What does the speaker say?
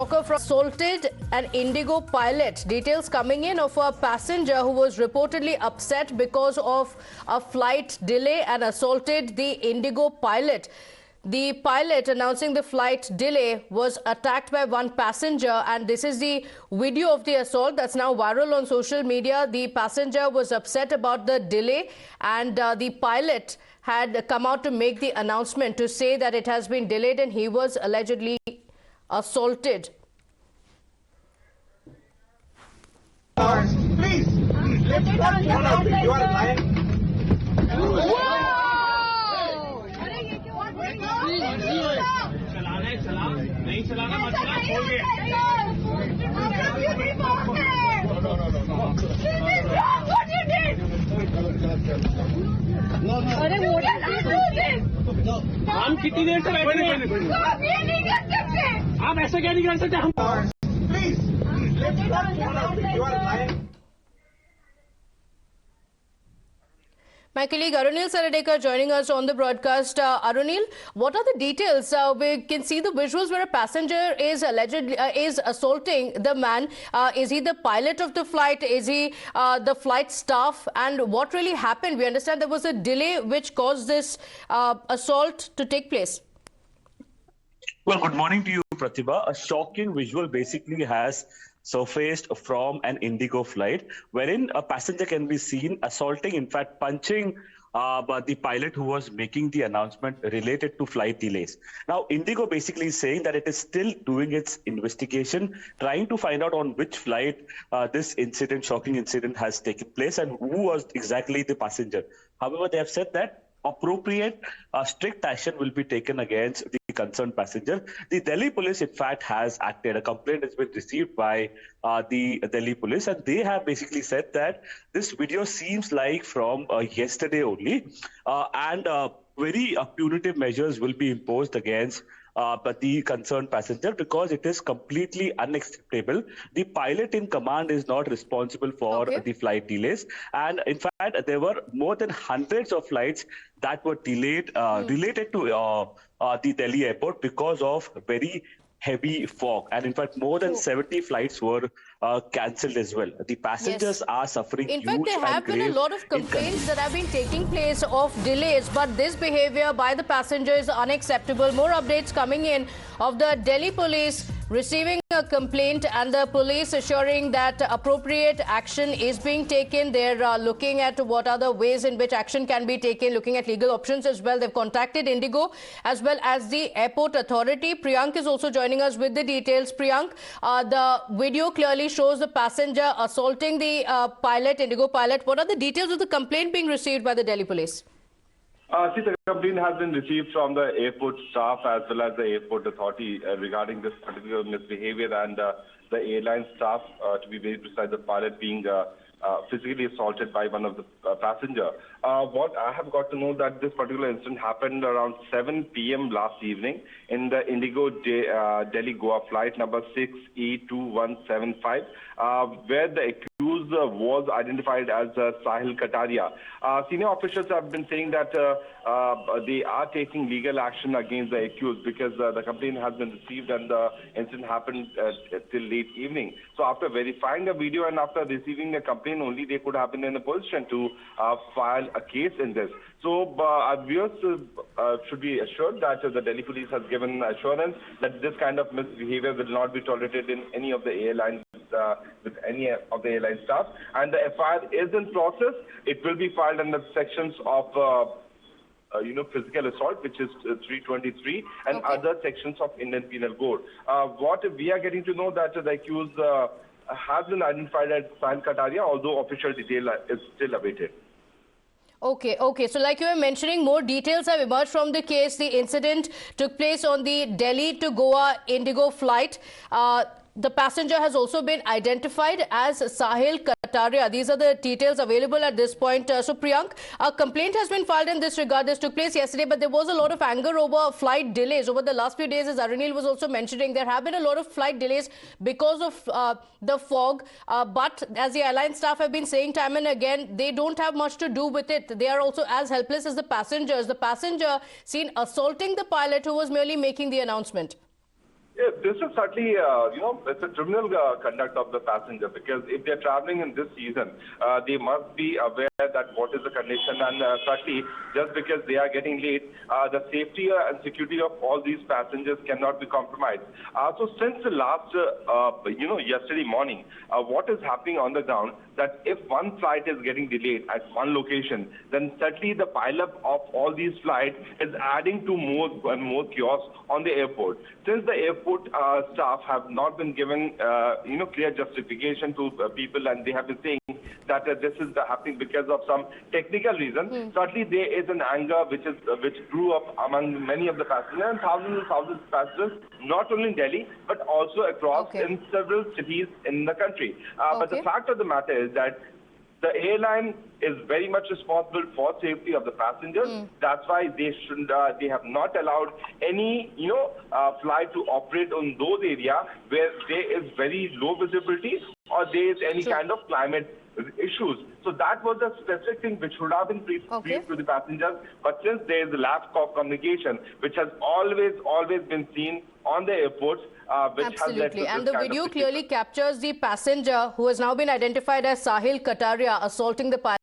Schoker assaulted an IndiGo pilot. Details coming in of a passenger who was reportedly upset because of a flight delay and assaulted the IndiGo pilot. The pilot announcing the flight delay was attacked by one passenger, and this is the video of the assault that's now viral on social media. The passenger was upset about the delay, and the pilot had come out to make the announcement to say that it has been delayed, and he was allegedly assaulted. Please, let's not go out. You are lying. नहीं चलाना मत चला छोड़ दे अरे हम कितनी देर से बैठे हैं आप ऐसा क्या नहीं कर सकते हम please let's not go out you are lying My colleague Arunil Saradekar joining us on the broadcast. Arunil, what are the details? We can see the visuals where a passenger is allegedly assaulting the man. Is he the pilot of the flight? Is he the flight staff? And what really happened? We understand there was a delay which caused this assault to take place. Well, good morning to you, Pratibha. A shocking visual basically has surfaced from an IndiGo flight, wherein a passenger can be seen assaulting, in fact, punching the pilot who was making the announcement related to flight delays. Now, IndiGo basically is saying that it is still doing its investigation, trying to find out on which flight this incident, shocking incident, has taken place and who was exactly the passenger. However, they have said that appropriate strict action will be taken against the concerned passenger. The Delhi police, in fact, has acted. A complaint has been received by the Delhi police, and they have basically said that this video seems like from yesterday only, and very punitive measures will be imposed against but the concerned passenger, because it is completely unacceptable. The pilot in command is not responsible for the flight delays, and in fact there were more than hundreds of flights that were delayed related to the Delhi airport because of very heavy fog, and in fact more than 70 flights were cancelled as well. The passengers are suffering. In fact, there have been a lot of complaints that have been taking place of delays, but this behavior by the passenger is unacceptable. More updates coming in of the Delhi police receiving a complaint and the police assuring that appropriate action is being taken. They're looking at what are the ways in which action can be taken, looking at legal options as well. They've contacted IndiGo as well as the airport authority. Priyank is also joining us with the details. Priyank, the video clearly shows the passenger assaulting the pilot, IndiGo pilot. What are the details of the complaint being received by the Delhi police? See, the complaint has been received from the airport staff as well as the airport authority regarding this particular misbehavior, and the airline staff, to be very precise, the pilot being physically assaulted by one of the passenger. What I have got to know that this particular incident happened around 7 p.m. last evening in the IndiGo Delhi Goa flight number 6E2175, where the accused was identified as Sahil Kataria. Senior officials have been saying that they are taking legal action against the accused because the complaint has been received and the incident happened till late evening. So after verifying the video and after receiving the complaint only, they could have been in a position to file a case in this. So our viewers should be assured that the Delhi police has given assurance that this kind of misbehavior will not be tolerated in any of the airlines with any of the airline staff. And the FIR is in process. It will be filed under sections of physical assault, which is 323, and other sections of Indian Penal Code. What we are getting to know that the accused has been identified as Sahil Kataria, although official detail is still awaited. Okay. So like you were mentioning, more details have emerged from the case. The incident took place on the Delhi to Goa IndiGo flight. The passenger has also been identified as Sahil Kataria. These are the details available at this point. So Priyank, a complaint has been filed in this regard. This took place yesterday, but there was a lot of anger over flight delays over the last few days, as Arunil was also mentioning. There have been a lot of flight delays because of the fog. But as the airline staff have been saying time and again, they don't have much to do with it. They are also as helpless as the passengers. The passenger seen assaulting the pilot who was merely making the announcement. Yeah, this is certainly, it's a criminal conduct of the passenger, because if they're traveling in this season, they must be aware that what is the condition, and certainly just because they are getting late, the safety and security of all these passengers cannot be compromised. So since the last, yesterday morning, what is happening on the ground, that if one flight is getting delayed at one location, then certainly the pileup of all these flights is adding to more and more chaos on the airport. Since the airport staff have not been given, clear justification to people, and they have been saying that this is happening because of some technical reason. Certainly, there is an anger which grew up among many of the passengers, and thousands of passengers, not only in Delhi but also across in several cities in the country. But the fact of the matter is that the airline is very much responsible for safety of the passengers. That's why they shouldn't. They have not allowed any, flight to operate on those areas where there is very low visibility or there is any kind of climate issues. So that was the specific thing which should have been briefed to the passengers. But since there is a lack of communication, which has always been seen on the airports, which has led to this and the video clearly captures the passenger who has now been identified as Sahil Kataria assaulting the pilot.